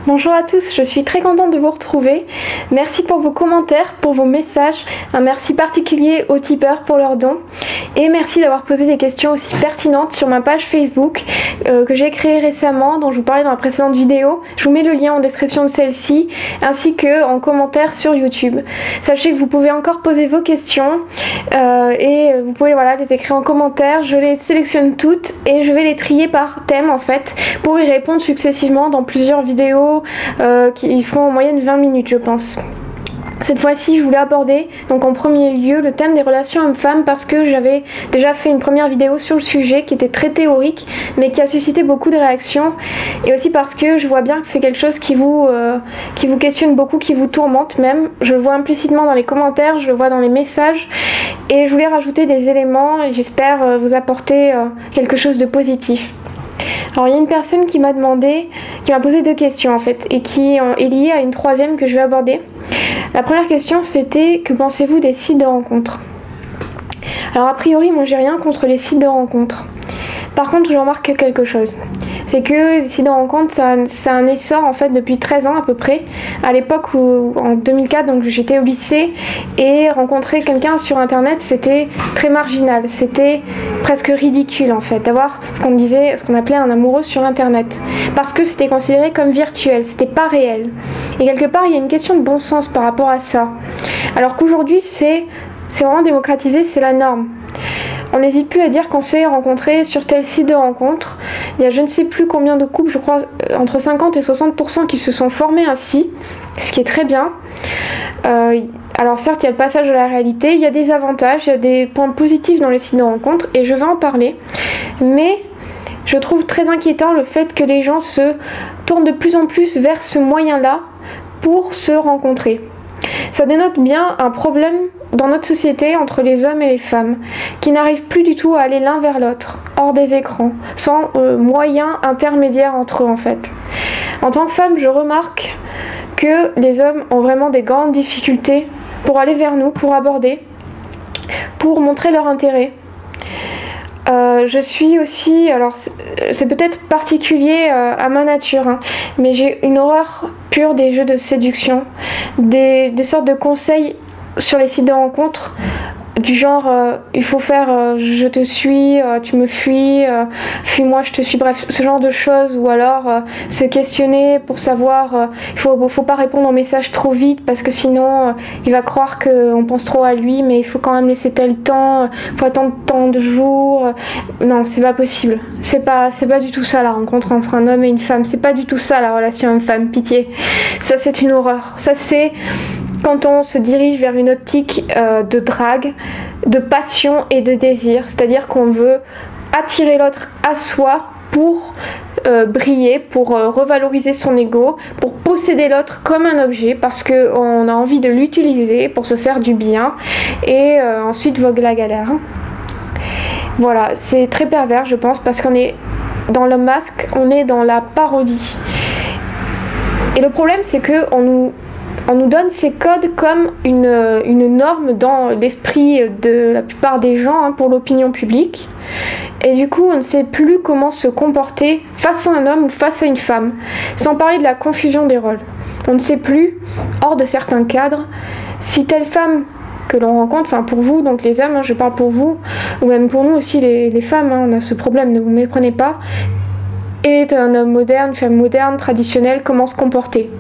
Bonjour à tous, je suis très contente de vous retrouver. Merci pour vos commentaires, pour vos messages. Un merci particulier aux tipeurs pour leurs dons. Et merci d'avoir posé des questions aussi pertinentes sur ma page Facebook que j'ai créée récemment, dont je vous parlais dans la précédente vidéo. Je vous mets le lien en description de celle-ci, ainsi qu'en commentaire sur YouTube. Sachez que vous pouvez encore poser vos questions et vous pouvez les écrire en commentaire. Je les sélectionne toutes et je vais les trier par thème en fait pour y répondre successivement dans plusieurs vidéos qui feront en moyenne 20 minutes je pense. Cette fois-ci, je voulais aborder donc en premier lieu le thème des relations hommes-femmes parce que j'avais déjà fait une première vidéo sur le sujet qui était très théorique mais qui a suscité beaucoup de réactions, et aussi parce que je vois bien que c'est quelque chose qui vous questionne beaucoup, qui vous tourmente même. Je le vois implicitement dans les commentaires, je le vois dans les messages, et je voulais rajouter des éléments et j'espère vous apporter quelque chose de positif. Alors il y a une personne qui m'a posé deux questions en fait, et qui est liée à une troisième que je vais aborder. La première question c'était: que pensez-vous des sites de rencontres? Alors a priori moi j'ai rien contre les sites de rencontres. Par contre je remarque quelque chose, c'est que les sites de rencontres ça a un essor en fait depuis 13 ans à peu près. À l'époque où en 2004 donc j'étais au lycée, et rencontrer quelqu'un sur internet c'était très marginal, c'était presque ridicule en fait d'avoir ce qu'on appelait un amoureux sur internet, parce que c'était considéré comme virtuel, c'était pas réel. Et quelque part il y a une question de bon sens par rapport à ça, alors qu'aujourd'hui c'est vraiment démocratisé, c'est la norme. On n'hésite plus à dire qu'on s'est rencontré sur tel site de rencontre. Il y a je ne sais plus combien de couples, je crois entre 50 et 60% qui se sont formés ainsi, ce qui est très bien. Alors certes il y a le passage à la réalité, il y a des avantages, il y a des points positifs dans les sites de rencontre et je vais en parler, mais je trouve très inquiétant le fait que les gens se tournent de plus en plus vers ce moyen-là pour se rencontrer. Ça dénote bien un problème dans notre société entre les hommes et les femmes, qui n'arrivent plus du tout à aller l'un vers l'autre, hors des écrans, sans moyen intermédiaire entre eux en fait. En tant que femme, je remarque que les hommes ont vraiment des grandes difficultés pour aller vers nous, pour aborder, pour montrer leur intérêt. Je suis aussi, alors c'est peut-être particulier à ma nature, hein, mais j'ai une horreur pure des jeux de séduction, des sortes de conseils sur les sites de rencontres, du genre il faut faire je te suis, tu me fuis, fuis-moi je te suis, bref ce genre de choses, ou alors se questionner pour savoir il faut pas répondre aux messages trop vite parce que sinon il va croire qu'on pense trop à lui, mais il faut quand même laisser tel temps, faut attendre tant de jours. Non, c'est pas possible, c'est pas du tout ça la rencontre entre un homme et une femme, c'est pas du tout ça la relation homme-femme, pitié, ça c'est une horreur. Ça c'est quand on se dirige vers une optique de drague, de passion et de désir, c'est-à-dire qu'on veut attirer l'autre à soi pour briller, pour revaloriser son ego, pour posséder l'autre comme un objet parce qu'on a envie de l'utiliser pour se faire du bien, et ensuite vogue la galère. Voilà, c'est très pervers je pense, parce qu'on est dans le masque, on est dans la parodie. Et le problème c'est qu'on nous donne ces codes comme une norme dans l'esprit de la plupart des gens, hein, pour l'opinion publique. Et du coup, on ne sait plus comment se comporter face à un homme ou face à une femme, sans parler de la confusion des rôles. On ne sait plus, hors de certains cadres, si telle femme que l'on rencontre, enfin pour vous, donc les hommes, hein, je parle pour vous, ou même pour nous aussi les femmes, hein, on a ce problème, ne vous méprenez pas, est un homme moderne, une femme moderne, traditionnelle, comment se comporter.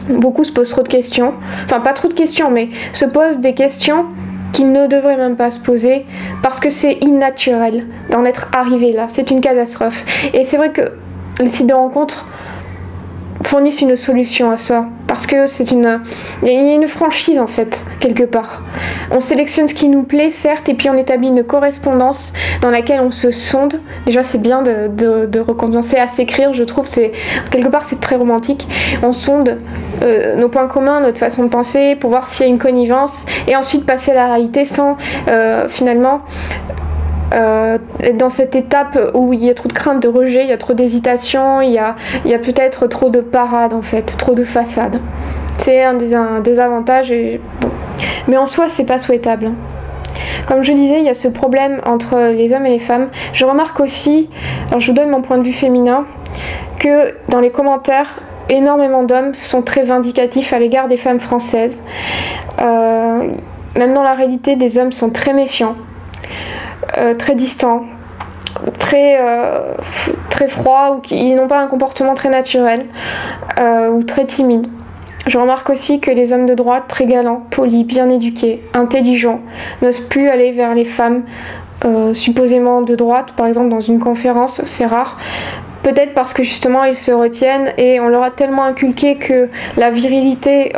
Beaucoup se posent trop de questions, enfin pas trop de questions, mais se posent des questions qu'ils ne devraient même pas se poser parce que c'est innaturel d'en être arrivé là, c'est une catastrophe. Et c'est vrai que les sites de rencontres fournissent une solution à ça, parce que il y a une franchise en fait, quelque part. On sélectionne ce qui nous plaît, certes, et puis on établit une correspondance dans laquelle on se sonde. Déjà c'est bien de recommencer à s'écrire, je trouve, quelque part c'est très romantique. On sonde nos points communs, notre façon de penser, pour voir s'il y a une connivence, et ensuite passer à la réalité sans finalement dans cette étape où il y a trop de crainte de rejet, il y a trop d'hésitation, il y a peut-être trop de parade en fait, trop de façade. C'est un des avantages, bon. Mais en soi c'est pas souhaitable. Comme je disais, il y a ce problème entre les hommes et les femmes. Je remarque aussi, alors je vous donne mon point de vue féminin, que dans les commentaires, énormément d'hommes sont très vindicatifs à l'égard des femmes françaises. Même dans la réalité, des hommes sont très méfiants, très distants, très froids, ou ils n'ont pas un comportement très naturel, ou très timides. Je remarque aussi que les hommes de droite, très galants, polis, bien éduqués, intelligents, n'osent plus aller vers les femmes supposément de droite, par exemple dans une conférence, c'est rare. Peut-être parce que justement ils se retiennent et on leur a tellement inculqué que la virilité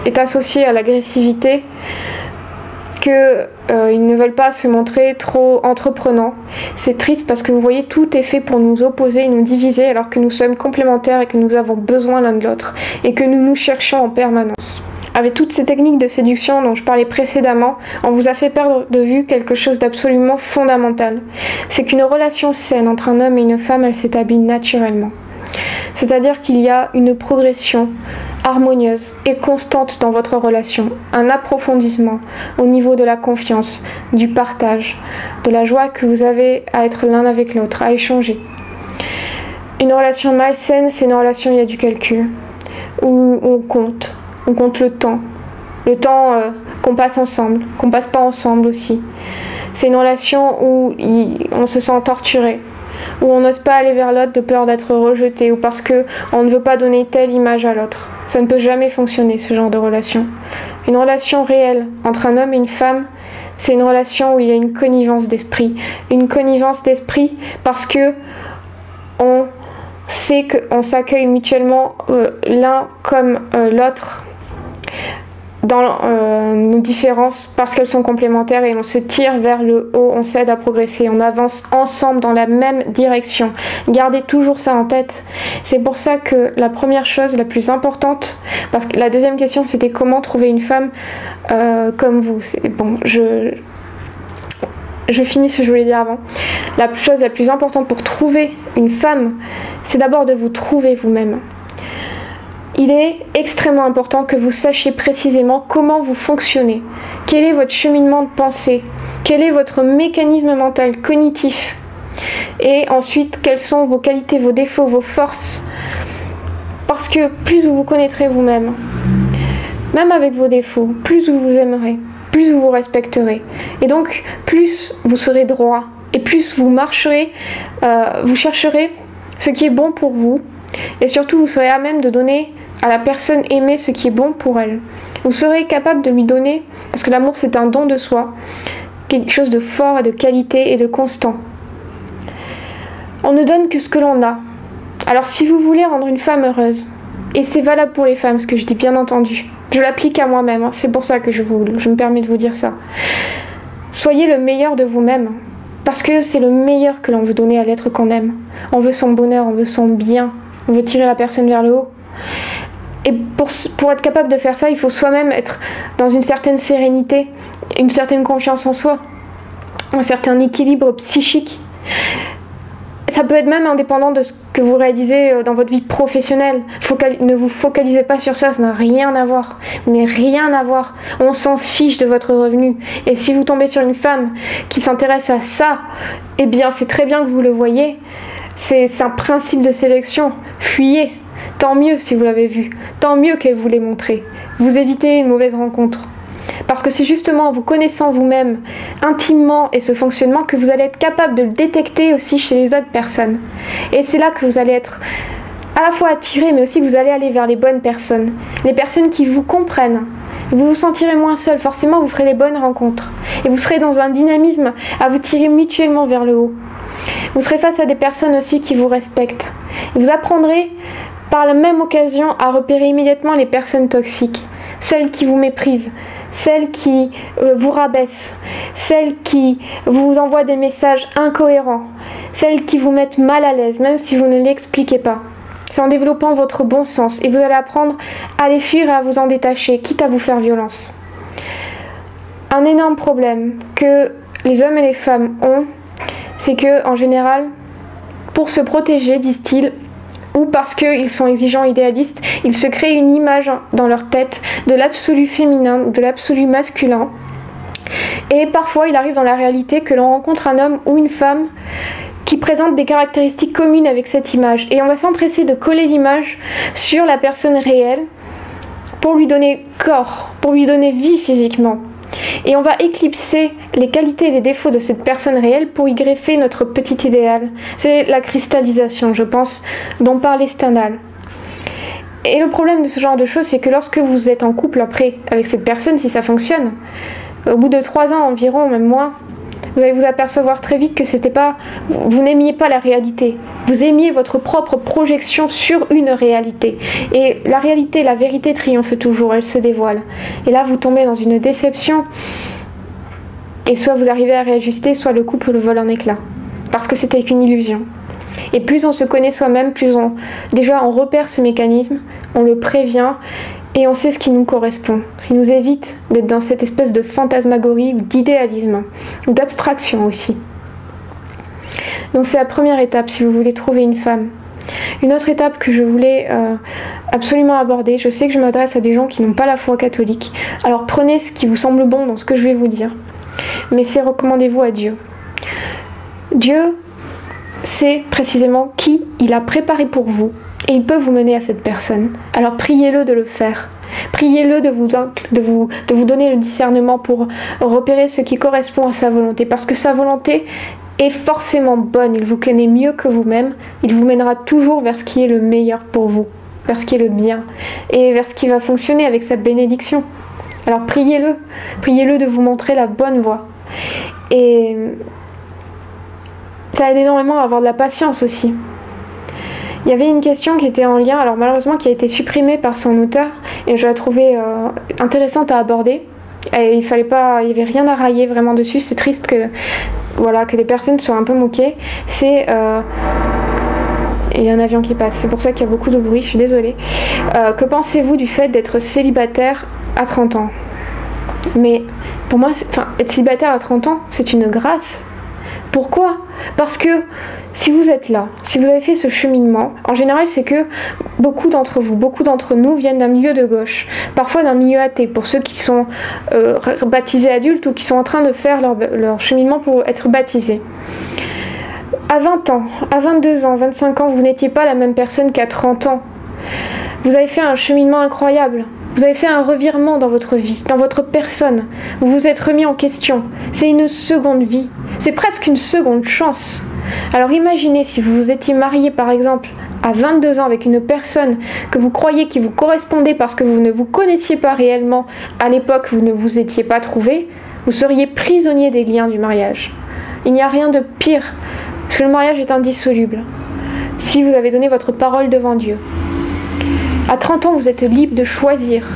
est associée à l'agressivité qu'ils ne veulent pas se montrer trop entreprenants. C'est triste parce que vous voyez, tout est fait pour nous opposer et nous diviser alors que nous sommes complémentaires et que nous avons besoin l'un de l'autre et que nous nous cherchons en permanence. Avec toutes ces techniques de séduction dont je parlais précédemment, on vous a fait perdre de vue quelque chose d'absolument fondamental. C'est qu'une relation saine entre un homme et une femme, elle s'établit naturellement. C'est-à-dire qu'il y a une progression harmonieuse et constante dans votre relation, un approfondissement au niveau de la confiance, du partage, de la joie que vous avez à être l'un avec l'autre, à échanger. Une relation malsaine, c'est une relation où il y a du calcul, où on compte le temps qu'on passe ensemble, qu'on passe pas ensemble aussi. C'est une relation où on se sent torturé, où on n'ose pas aller vers l'autre de peur d'être rejeté ou parce qu'on ne veut pas donner telle image à l'autre. Ça ne peut jamais fonctionner, ce genre de relation. Une relation réelle entre un homme et une femme, c'est une relation où il y a une connivence d'esprit. Une connivence d'esprit parce que on sait qu'on s'accueille mutuellement l'un comme l'autre dans nos différences parce qu'elles sont complémentaires et on se tire vers le haut, on s'aide à progresser, on avance ensemble dans la même direction. Gardez toujours ça en tête. C'est pour ça que la première chose, la plus importante, parce que la deuxième question c'était comment trouver une femme comme vous. Bon, je finis ce que je voulais dire avant. La chose la plus importante pour trouver une femme, c'est d'abord de vous trouver vous-même. Il est extrêmement important que vous sachiez précisément comment vous fonctionnez, quel est votre cheminement de pensée, quel est votre mécanisme mental cognitif, et ensuite quelles sont vos qualités, vos défauts, vos forces. Parce que plus vous vous connaîtrez vous-même, même avec vos défauts, plus vous vous aimerez, plus vous vous respecterez, et donc plus vous serez droit, et plus vous marcherez, vous chercherez ce qui est bon pour vous, et surtout vous serez à même de donner à la personne aimée ce qui est bon pour elle. Vous serez capable de lui donner, parce que l'amour c'est un don de soi, quelque chose de fort et de qualité et de constant. On ne donne que ce que l'on a. Alors si vous voulez rendre une femme heureuse, et c'est valable pour les femmes ce que je dis bien entendu, je l'applique à moi-même, hein, c'est pour ça que je me permets de vous dire ça. Soyez le meilleur de vous-même, parce que c'est le meilleur que l'on veut donner à l'être qu'on aime. On veut son bonheur, on veut son bien, on veut tirer la personne vers le haut. Et pour être capable de faire ça, il faut soi-même être dans une certaine sérénité, une certaine confiance en soi, un certain équilibre psychique. Ça peut être même indépendant de ce que vous réalisez dans votre vie professionnelle. Ne vous focalisez pas sur ça, ça n'a rien à voir. Mais rien à voir. On s'en fiche de votre revenu. Et si vous tombez sur une femme qui s'intéresse à ça, eh bien c'est très bien que vous le voyez. C'est un principe de sélection. Fuyez. Tant mieux si vous l'avez vu. Tant mieux qu'elle vous l'ait montré. Vous évitez une mauvaise rencontre. Parce que c'est justement en vous connaissant vous-même intimement et ce fonctionnement que vous allez être capable de le détecter aussi chez les autres personnes. Et c'est là que vous allez être à la fois attiré, mais aussi que vous allez aller vers les bonnes personnes. Les personnes qui vous comprennent. Vous vous sentirez moins seul, forcément vous ferez les bonnes rencontres. Et vous serez dans un dynamisme à vous tirer mutuellement vers le haut. Vous serez face à des personnes aussi qui vous respectent. Et vous apprendrez par la même occasion à repérer immédiatement les personnes toxiques, celles qui vous méprisent, celles qui vous rabaissent, celles qui vous envoient des messages incohérents, celles qui vous mettent mal à l'aise, même si vous ne l'expliquez pas. C'est en développant votre bon sens et vous allez apprendre à les fuir et à vous en détacher, quitte à vous faire violence. Un énorme problème que les hommes et les femmes ont, c'est que en général, pour se protéger, disent-ils, ou parce qu'ils sont exigeants, idéalistes, ils se créent une image dans leur tête de l'absolu féminin ou de l'absolu masculin. Et parfois, il arrive dans la réalité que l'on rencontre un homme ou une femme qui présente des caractéristiques communes avec cette image. Et on va s'empresser de coller l'image sur la personne réelle pour lui donner corps, pour lui donner vie physiquement. Et on va éclipser les qualités et les défauts de cette personne réelle pour y greffer notre petit idéal. C'est la cristallisation, je pense, dont parlait Stendhal. Et le problème de ce genre de choses, c'est que lorsque vous êtes en couple après avec cette personne, si ça fonctionne, au bout de 3 ans environ, même moins, vous allez vous apercevoir très vite que c'était pas, vous n'aimiez pas la réalité. Vous aimiez votre propre projection sur une réalité. Et la réalité, la vérité triomphe toujours, elle se dévoile. Et là, vous tombez dans une déception. Et soit vous arrivez à réajuster, soit le couple le vole en éclats. Parce que c'était qu'une illusion. Et plus on se connaît soi-même, plus on repère ce mécanisme, on le prévient et on sait ce qui nous correspond, ce qui nous évite d'être dans cette espèce de fantasmagorie, d'idéalisme, d'abstraction aussi. Donc c'est la première étape si vous voulez trouver une femme. Une autre étape que je voulais absolument aborder, je sais que je m'adresse à des gens qui n'ont pas la foi catholique, alors prenez ce qui vous semble bon dans ce que je vais vous dire, mais c'est recommandez-vous à Dieu. Dieu sait précisément qui il a préparé pour vous et il peut vous mener à cette personne. Alors priez-le de le faire. Priez-le de vous donner le discernement pour repérer ce qui correspond à sa volonté, parce que sa volonté est forcément bonne, il vous connaît mieux que vous-même, il vous mènera toujours vers ce qui est le meilleur pour vous, vers ce qui est le bien, et vers ce qui va fonctionner avec sa bénédiction. Alors priez-le de vous montrer la bonne voie. Et ça aide énormément à avoir de la patience aussi. Il y avait une question qui était en lien, alors malheureusement qui a été supprimée par son auteur, et je la trouvais intéressante à aborder. Et il n'y avait rien à railler vraiment dessus, c'est triste que les personnes soient un peu moquées. C'est... il y a un avion qui passe, c'est pour ça qu'il y a beaucoup de bruit, je suis désolée. Que pensez-vous du fait d'être célibataire à 30 ans? Mais pour moi, être célibataire à 30 ans, c'est une grâce. Pourquoi? Parce que si vous êtes là, si vous avez fait ce cheminement, en général c'est que beaucoup d'entre nous viennent d'un milieu de gauche, parfois d'un milieu athée, pour ceux qui sont baptisés adultes ou qui sont en train de faire leur cheminement pour être baptisés. À 20 ans, à 22 ans, 25 ans, vous n'étiez pas la même personne qu'à 30 ans. Vous avez fait un cheminement incroyable. Vous avez fait un revirement dans votre vie, dans votre personne. Vous vous êtes remis en question. C'est une seconde vie. C'est presque une seconde chance. Alors imaginez si vous vous étiez marié par exemple à 22 ans avec une personne que vous croyez qui vous correspondait parce que vous ne vous connaissiez pas réellement à l'époque, vous ne vous étiez pas trouvé, vous seriez prisonnier des liens du mariage. Il n'y a rien de pire, parce que le mariage est indissoluble. Si vous avez donné votre parole devant Dieu. À 30 ans, vous êtes libre de choisir.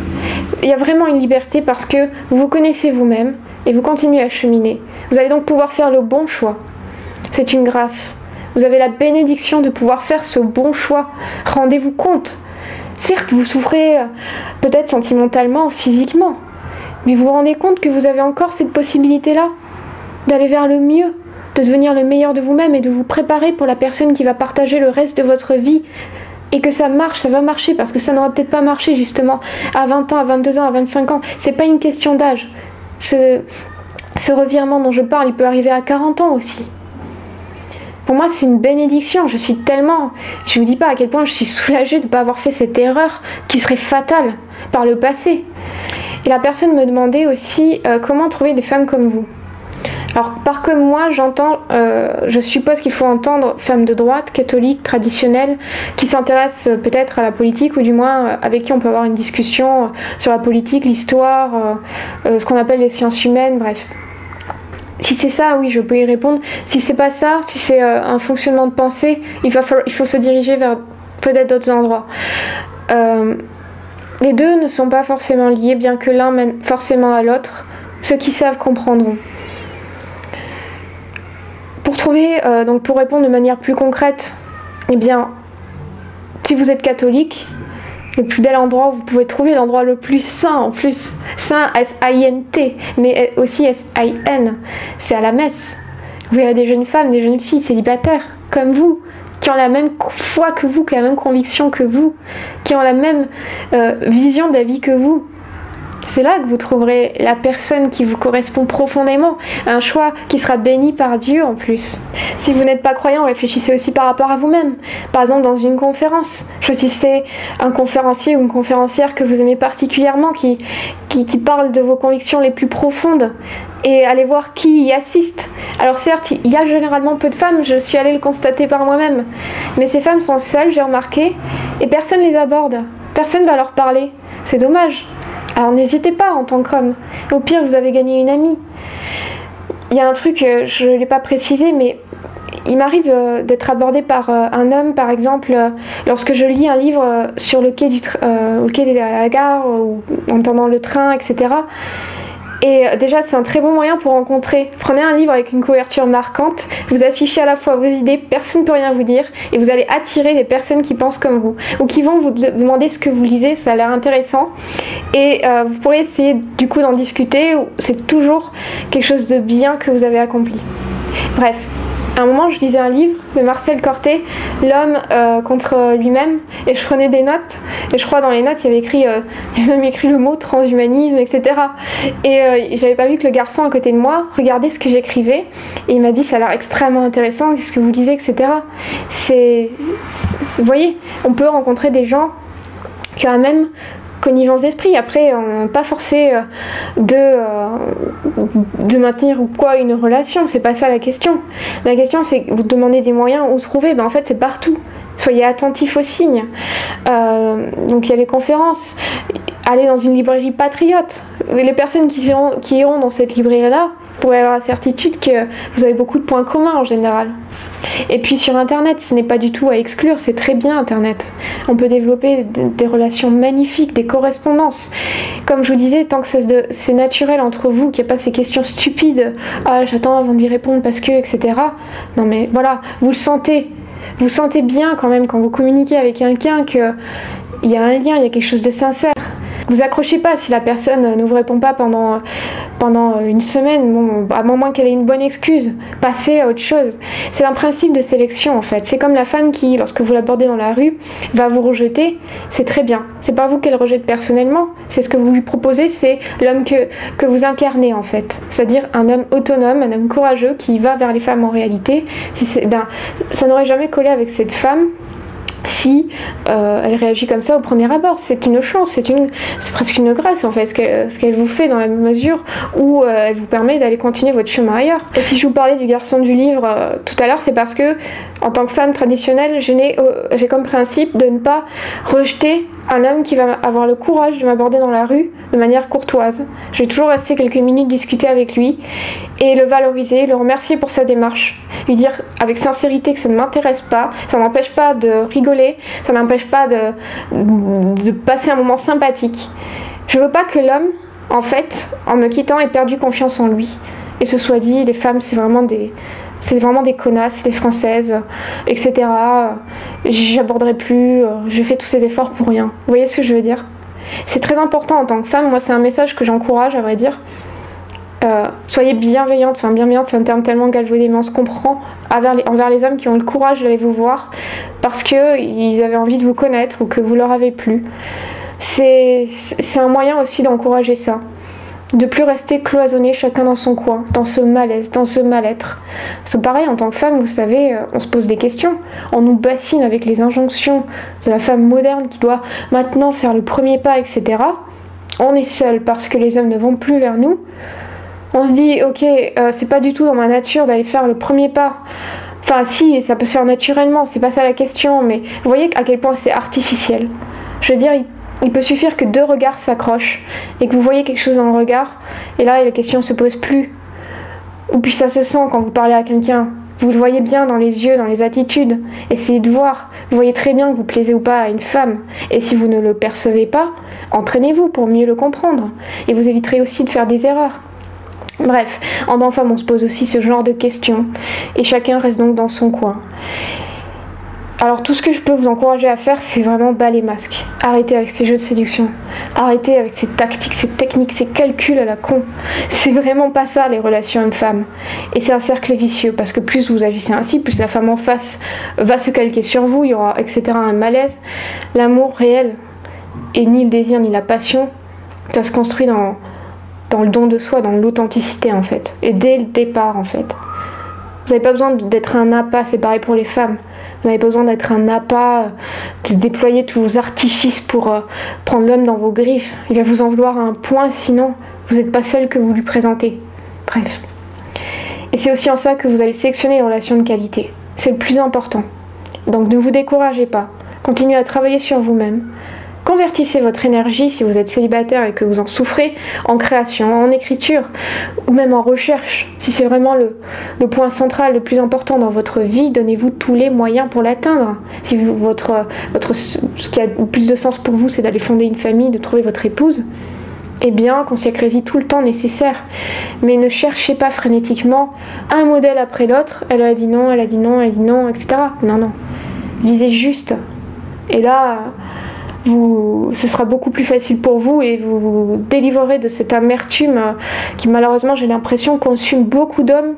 Il y a vraiment une liberté parce que vous vous connaissez vous-même et vous continuez à cheminer. Vous allez donc pouvoir faire le bon choix. C'est une grâce. Vous avez la bénédiction de pouvoir faire ce bon choix. Rendez-vous compte. Certes, vous souffrez peut-être sentimentalement, physiquement, mais vous vous rendez compte que vous avez encore cette possibilité-là d'aller vers le mieux, de devenir le meilleur de vous-même et de vous préparer pour la personne qui va partager le reste de votre vie. Et que ça marche, ça va marcher, parce que ça n'aura peut-être pas marché justement à 20 ans, à 22 ans, à 25 ans. C'est pas une question d'âge. Ce revirement dont je parle, il peut arriver à 40 ans aussi. Pour moi, c'est une bénédiction. Je vous dis pas à quel point je suis soulagée de ne pas avoir fait cette erreur qui serait fatale par le passé. Et la personne me demandait aussi comment trouver des femmes comme vous. Alors, par comme moi, j'entends, je suppose qu'il faut entendre femmes de droite, catholiques, traditionnelles, qui s'intéressent peut-être à la politique, ou du moins avec qui on peut avoir une discussion sur la politique, l'histoire, ce qu'on appelle les sciences humaines, bref. Si c'est ça, oui, je peux y répondre. Si c'est pas ça, si c'est un fonctionnement de pensée, il faut se diriger vers peut-être d'autres endroits. Les deux ne sont pas forcément liés, bien que l'un mène forcément à l'autre. Ceux qui savent comprendront. Pour répondre de manière plus concrète, eh bien, si vous êtes catholique, le plus bel endroit où vous pouvez trouver, l'endroit le plus saint en plus, saint S-A-I-N-T, mais aussi S-A-I-N, c'est à la messe. Vous verrez des jeunes femmes, des jeunes filles célibataires, comme vous, qui ont la même foi que vous, qui ont la même conviction que vous, qui ont la même vision de la vie que vous. C'est là que vous trouverez la personne qui vous correspond profondément, un choix qui sera béni par Dieu en plus. Si vous n'êtes pas croyant, réfléchissez aussi par rapport à vous-même. Par exemple, dans une conférence, choisissez un conférencier ou une conférencière que vous aimez particulièrement, qui parle de vos convictions les plus profondes, et allez voir qui y assiste. Alors certes, il y a généralement peu de femmes, je suis allée le constater par moi-même, mais ces femmes sont seules, j'ai remarqué, et personne les aborde, personne va leur parler. C'est dommage. Alors n'hésitez pas en tant qu'homme. Au pire, vous avez gagné une amie. Il y a un truc, je ne l'ai pas précisé, mais il m'arrive d'être abordée par un homme, par exemple, lorsque je lis un livre sur le quai de la gare, ou en attendant le train, etc. Et déjà, c'est un très bon moyen pour rencontrer. Prenez un livre avec une couverture marquante, vous affichez à la fois vos idées, personne ne peut rien vous dire, et vous allez attirer des personnes qui pensent comme vous, ou qui vont vous demander ce que vous lisez, ça a l'air intéressant. Et vous pourrez essayer du coup d'en discuter, c'est toujours quelque chose de bien que vous avez accompli. Bref. À un moment, je lisais un livre de Marcel Corté, L'homme contre lui-même, et je prenais des notes, et je crois dans les notes, il y avait même écrit le mot transhumanisme, etc. Et j'avais pas vu que le garçon à côté de moi regardait ce que j'écrivais, et il m'a dit, ça a l'air extrêmement intéressant, qu'est-ce que vous lisez, etc. Vous voyez, on peut rencontrer des gens qui ont la même connivence d'esprit. Après, on n'est pas forcé de maintenir ou quoi une relation, c'est pas ça la question. La question, c'est que vous demandez des moyens où trouver, en fait c'est partout. Soyez attentifs aux signes. Donc il y a les conférences, allez dans une librairie patriote. Les personnes qui iront dans cette librairie-là pourraient avoir la certitude que vous avez beaucoup de points communs en général. Et puis sur Internet, ce n'est pas du tout à exclure, c'est très bien Internet. On peut développer des relations magnifiques, des correspondances. Comme je vous disais, tant que c'est naturel entre vous, qu'il n'y a pas ces questions stupides, ah j'attends avant de lui répondre parce que, etc. Non mais voilà, vous le sentez. Vous sentez bien quand même quand vous communiquez avec quelqu'un qu'il y a un lien, il y a quelque chose de sincère. Vous accrochez pas si la personne ne vous répond pas pendant une semaine, bon, à moins qu'elle ait une bonne excuse, passez à autre chose. C'est un principe de sélection en fait. C'est comme la femme qui, lorsque vous l'abordez dans la rue, va vous rejeter, c'est très bien. C'est pas vous qu'elle rejette personnellement, c'est ce que vous lui proposez, c'est l'homme que vous incarnez en fait. C'est-à-dire un homme autonome, un homme courageux qui va vers les femmes en réalité. Ça n'aurait jamais collé avec cette femme si elle réagit comme ça au premier abord. C'est une chance, c'est presque une grâce en fait ce qu'elle vous fait, dans la mesure où elle vous permet d'aller continuer votre chemin ailleurs. Et si je vous parlais du garçon du livre tout à l'heure, c'est parce que en tant que femme traditionnelle, j'ai comme principe de ne pas rejeter un homme qui va avoir le courage de m'aborder dans la rue de manière courtoise. Je vais toujours rester quelques minutes discuter avec lui et le valoriser, le remercier pour sa démarche, lui dire avec sincérité que ça ne m'intéresse pas, ça n'empêche pas de rigoler, ça n'empêche pas de passer un moment sympathique. Je veux pas que l'homme, en fait, en me quittant, ait perdu confiance en lui. Et ce soit dit, les femmes, c'est vraiment des connasses, les françaises, etc. J'aborderai plus, je fais tous ces efforts pour rien. Vous voyez ce que je veux dire? C'est très important en tant que femme, moi c'est un message que j'encourage à vrai dire. Soyez bienveillante, enfin bienveillante c'est un terme tellement galvaudé, mais on se comprend envers les hommes qui ont le courage d'aller vous voir parce qu'ils avaient envie de vous connaître ou que vous leur avez plu. C'est un moyen aussi d'encourager ça. De plus rester cloisonné chacun dans son coin, dans ce malaise, dans ce mal-être. C'est pareil, en tant que femme, vous savez, on se pose des questions. On nous bassine avec les injonctions de la femme moderne qui doit maintenant faire le premier pas, etc. On est seul parce que les hommes ne vont plus vers nous. On se dit, ok, c'est pas du tout dans ma nature d'aller faire le premier pas. Enfin si, ça peut se faire naturellement, c'est pas ça la question, mais vous voyez à quel point c'est artificiel. Je veux dire, il peut suffire que 2 regards s'accrochent et que vous voyez quelque chose dans le regard, et là la question ne se pose plus. Ou puis ça se sent quand vous parlez à quelqu'un. Vous le voyez bien dans les yeux, dans les attitudes. Essayez de voir. Vous voyez très bien que vous plaisez ou pas à une femme. Et si vous ne le percevez pas, entraînez-vous pour mieux le comprendre. Et vous éviterez aussi de faire des erreurs. Bref, en tant que femme, on se pose aussi ce genre de questions. Et chacun reste donc dans son coin. Alors tout ce que je peux vous encourager à faire, c'est vraiment bas les masques. Arrêtez avec ces jeux de séduction. Arrêtez avec ces tactiques, ces techniques, ces calculs à la con. C'est vraiment pas ça les relations hommes-femmes. Et c'est un cercle vicieux parce que plus vous agissez ainsi, plus la femme en face va se calquer sur vous, il y aura etc. un malaise. L'amour réel, et ni le désir ni la passion, Ça se construit dans le don de soi, dans l'authenticité en fait. Et dès le départ en fait. Vous n'avez pas besoin d'être un appât, c'est pareil pour les femmes. Vous n'avez pas besoin d'être un appât, de déployer tous vos artifices pour prendre l'homme dans vos griffes. Il va vous en vouloir à un point, sinon vous n'êtes pas celle que vous lui présentez. Bref. Et c'est aussi en ça que vous allez sélectionner les relations de qualité. C'est le plus important. Donc ne vous découragez pas. Continuez à travailler sur vous-même. Convertissez votre énergie, si vous êtes célibataire et que vous en souffrez, en création, en écriture, ou même en recherche. Si c'est vraiment le point central, le plus important dans votre vie, donnez-vous tous les moyens pour l'atteindre. Si ce qui a le plus de sens pour vous, c'est d'aller fonder une famille, de trouver votre épouse, eh bien, consacrez-y tout le temps nécessaire. Mais ne cherchez pas frénétiquement un modèle après l'autre. Elle a dit non, elle a dit non, elle a dit non, etc. Non, non. Visez juste. Et là, ce sera beaucoup plus facile pour vous et vous vous délivrerez de cette amertume qui, malheureusement, j'ai l'impression, consume beaucoup d'hommes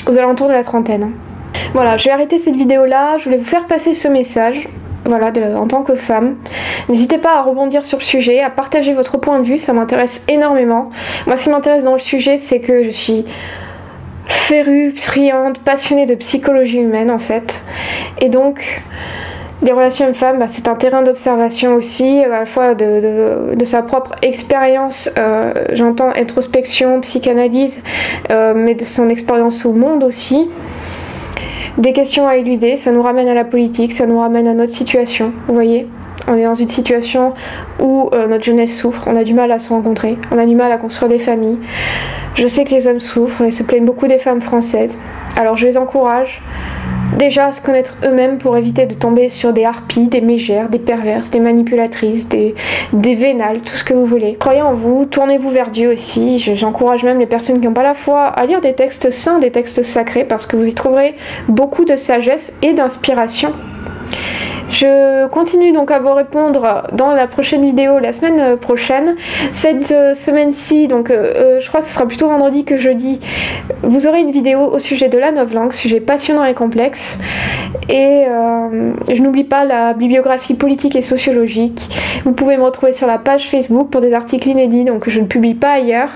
aux alentours de la trentaine. Voilà, je vais arrêter cette vidéo-là. Je voulais vous faire passer ce message. Voilà, en tant que femme. N'hésitez pas à rebondir sur le sujet, à partager votre point de vue, ça m'intéresse énormément. Moi, ce qui m'intéresse dans le sujet, c'est que je suis férue, friande, passionnée de psychologie humaine, en fait. Et donc, les relations hommes-femmes, c'est un terrain d'observation aussi, à la fois de sa propre expérience, j'entends introspection, psychanalyse, mais de son expérience au monde aussi. Des questions à éluder, ça nous ramène à la politique, ça nous ramène à notre situation, vous voyez. On est dans une situation où notre jeunesse souffre, on a du mal à se rencontrer, on a du mal à construire des familles. Je sais que les hommes souffrent et se plaignent beaucoup des femmes françaises. Alors je les encourage déjà à se connaître eux-mêmes pour éviter de tomber sur des harpies, des mégères, des perverses, des manipulatrices, des vénales, tout ce que vous voulez. Croyez en vous, tournez-vous vers Dieu aussi. J'encourage même les personnes qui n'ont pas la foi à lire des textes saints, des textes sacrés, parce que vous y trouverez beaucoup de sagesse et d'inspiration. Je continue donc à vous répondre dans la prochaine vidéo, la semaine prochaine. Cette semaine-ci, donc je crois que ce sera plutôt vendredi que jeudi, vous aurez une vidéo au sujet de la novlangue, sujet passionnant et complexe. Et je n'oublie pas la bibliographie politique et sociologique. Vous pouvez me retrouver sur la page Facebook pour des articles inédits, donc je ne publie pas ailleurs.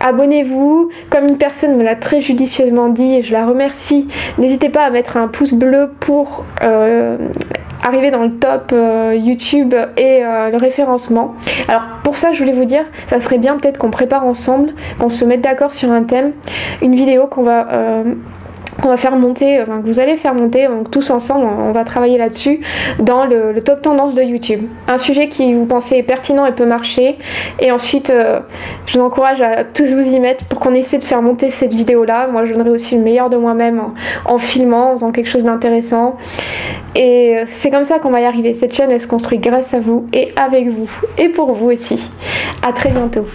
Abonnez-vous, comme une personne me l'a très judicieusement dit et je la remercie. N'hésitez pas à mettre un pouce bleu pour arriver dans le top YouTube et le référencement. Alors pour ça je voulais vous dire, ça serait bien peut-être qu'on prépare ensemble, qu'on se mette d'accord sur un thème, une vidéo qu'on va faire monter, que vous allez faire monter, donc tous ensemble on va travailler là-dessus dans le top tendance de YouTube. Un sujet qui vous pensez est pertinent et peut marcher, et ensuite je vous encourage à tous vous y mettre pour qu'on essaie de faire monter cette vidéo là. Moi je donnerai aussi le meilleur de moi-même en filmant, en faisant quelque chose d'intéressant, et c'est comme ça qu'on va y arriver. Cette chaîne elle se construit grâce à vous et avec vous et pour vous aussi. À très bientôt.